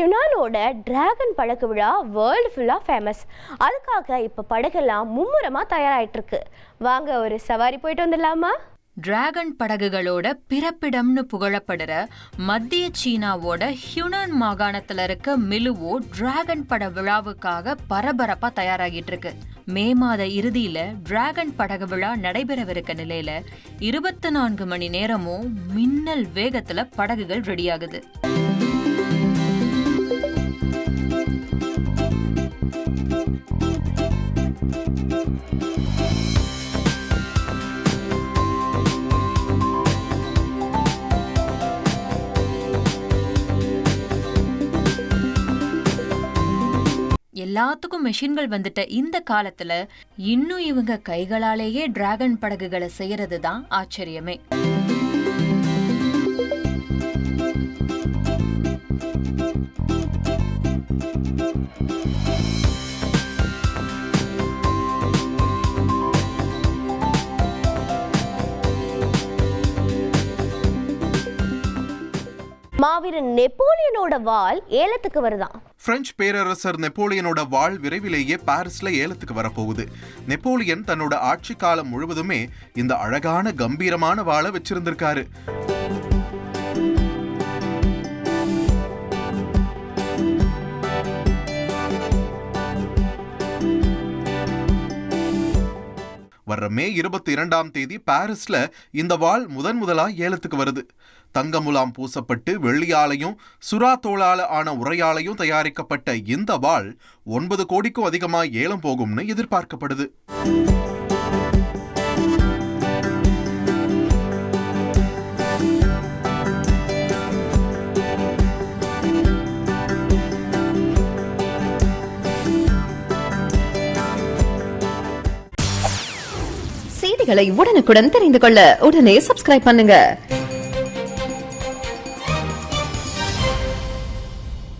யுனானோட dragon படகு விழா world ஃபுல்லா ஃபேமஸ். அதுக்காக இப்ப படகெல்லாம் மும்முரமா தயாராயிட்டு இருக்கு. வாங்க ஒரு சவாரி போயிட்டு வந்துடலாமா? டிராகன் படகுகளோட பிறப்பிடம்னு புகழப்படுற மத்திய சீனாவோட ஹியூனான் மாகாணத்துல இருக்க மிலுவோ டிராகன் பட விழாவுக்காக பரபரப்பா தயாராகிட்டு இருக்கு. மே மாத இறுதியில டிராகன் படகு விழா நடைபெறவிருக்க நிலையில 24 மணி நேரமும் மின்னல் வேகத்துல படகுகள் ரெடியாகுது. எல்லாத்துக்கும் மெஷின்கள் வந்துட்ட இந்த காலத்துல இன்னும் இவங்க கைகளாலேயே டிராகன் படகுகளை செய்யறதுதான் ஆச்சரியமே. மாவீரன் நெப்போலியனோட வாள் ஏலத்துக்கு வருதான். பிரெஞ்சு பேரரசர் நெப்போலியனோட வாள் விரைவிலேயே பாரிஸ்ல ஏலத்துக்கு வரப்போகுது. நெப்போலியன் தன்னோட ஆட்சி காலம் முழுவதுமே இந்த அழகான கம்பீரமான வாளை வச்சிருந்திருக்காரு. வர்ற மே 22ஆம் தேதி பாரிஸ்ல இந்த வாள் முதலா ஏலத்துக்கு வருது. தங்க முலாம் பூசப்பட்டு வெள்ளியாலையும் சுறா தோளால ஆன உரையாலையும் தயாரிக்கப்பட்ட இந்த வாள் 9 கோடிக்கும் அதிகமா ஏலம் போகும்னு எதிர்பார்க்கப்படுது. செய்திகளை உடனுக்குடன் தெரிந்து கொள்ள உடனே சப்ஸ்கிரைப் பண்ணுங்க.